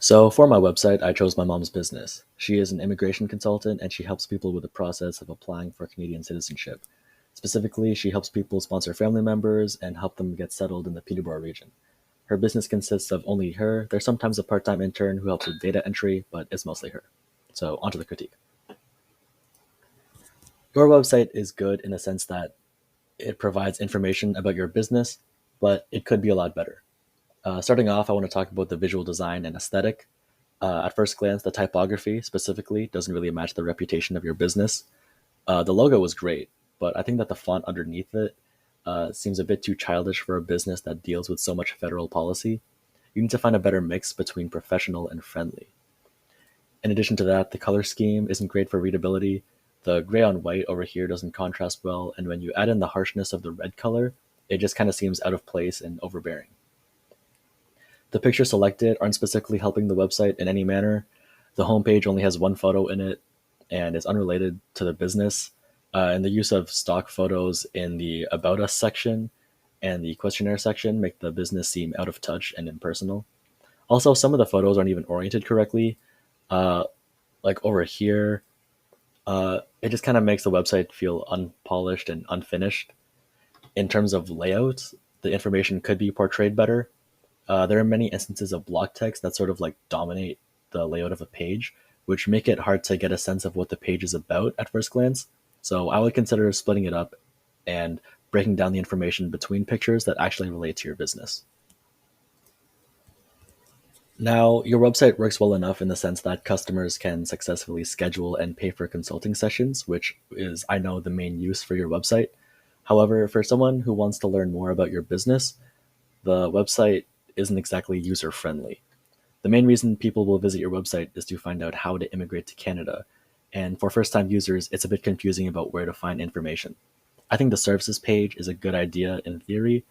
So, for my website, I chose my mom's business. She is an immigration consultant and she helps people with the process of applying for Canadian citizenship. Specifically, she helps people sponsor family members and help them get settled in the Peterborough region. Her business consists of only her. There's sometimes a part time intern who helps with data entry, but it's mostly her. So, onto the critique. Your website is good in the sense that it provides information about your business, but it could be a lot better. Starting off, I want to talk about the visual design and aesthetic. At first glance, the typography specifically doesn't really match the reputation of your business. The logo was great, but I think that the font underneath it seems a bit too childish for a business that deals with so much federal policy. You need to find a better mix between professional and friendly. In addition to that, the color scheme isn't great for readability. The gray on white over here doesn't contrast well, and when you add in the harshness of the red color, it just kind of seems out of place and overbearing. The pictures selected aren't specifically helping the website in any manner. The homepage only has one photo in it and is unrelated to the business. And the use of stock photos in the About Us section and the questionnaire section make the business seem out of touch and impersonal. Also, some of the photos aren't even oriented correctly. Uh, like over here, it just kind of makes the website feel unpolished and unfinished. In terms of layout, the information could be portrayed better. There are many instances of block text that sort of like dominate the layout of a page, which make it hard to get a sense of what the page is about at first glance. So I would consider splitting it up and breaking down the information between pictures that actually relate to your business. Now, your website works well enough in the sense that customers can successfully schedule and pay for consulting sessions, which is, I know, the main use for your website. However, for someone who wants to learn more about your business, the website isn't exactly user friendly. The main reason people will visit your website is to find out how to immigrate to Canada. And for first time users, it's a bit confusing about where to find information. I think the services page is a good idea in theory,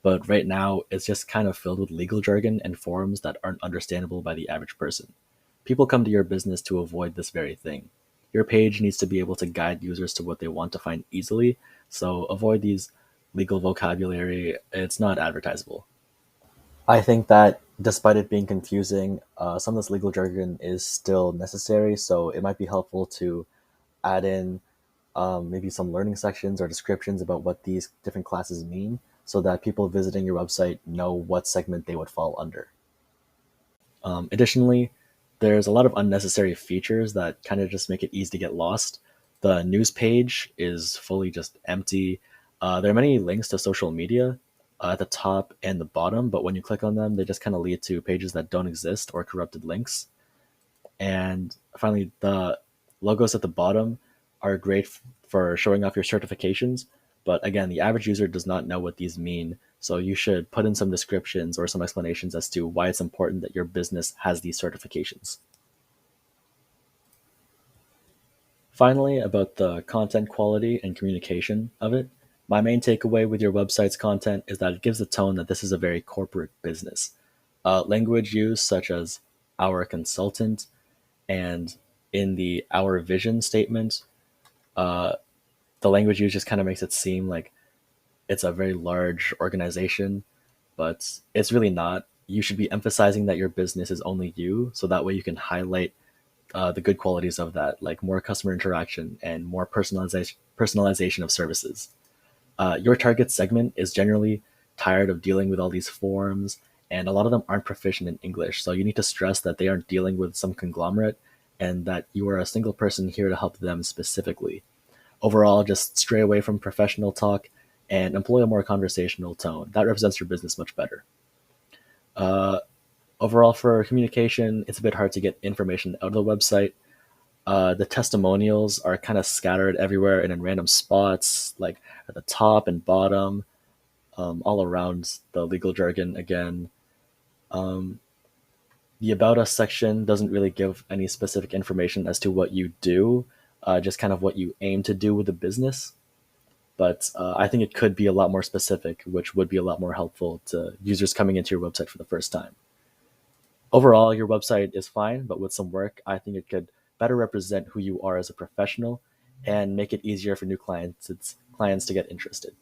but right now it's just kind of filled with legal jargon and forms that aren't understandable by the average person. People come to your business to avoid this very thing. Your page needs to be able to guide users to what they want to find easily, so avoid these legal vocabulary. It's not advertisable. I think that despite it being confusing, some of this legal jargon is still necessary, so it might be helpful to add in maybe some learning sections or descriptions about what these different classes mean so that people visiting your website know what segment they would fall under. Additionally, there's a lot of unnecessary features that kind of just make it easy to get lost. The news page is fully just empty. There are many links to social media at the top and the bottom, but when you click on them, they just kind of lead to pages that don't exist or corrupted links. And finally, the logos at the bottom are great for showing off your certifications. But again, the average user does not know what these mean. So you should put in some descriptions or some explanations as to why it's important that your business has these certifications. Finally, about the content quality and communication of it, my main takeaway with your website's content is that it gives the tone that this is a very corporate business. Language use such as our consultant and in the our vision statement, uh, the language use just kind of makes it seem like it's a very large organization, but it's really not. You should be emphasizing that your business is only you, so that way you can highlight the good qualities of that, like more customer interaction and more personalization of services. Your target segment is generally tired of dealing with all these forms, and a lot of them aren't proficient in English. So you need to stress that they aren't dealing with some conglomerate and that you are a single person here to help them specifically. Overall, just stray away from professional talk and employ a more conversational tone. That represents your business much better. Uh, Overall, for communication, it's a bit hard to get information out of the website. The testimonials are kind of scattered everywhere and in random spots, like at the top and bottom, all around the legal jargon again. Um, the About Us section doesn't really give any specific information as to what you do, just kind of what you aim to do with the business. But I think it could be a lot more specific, which would be a lot more helpful to users coming into your website for the first time. Overall, your website is fine, but with some work, I think it could better represent who you are as a professional and make it easier for new clients to get interested.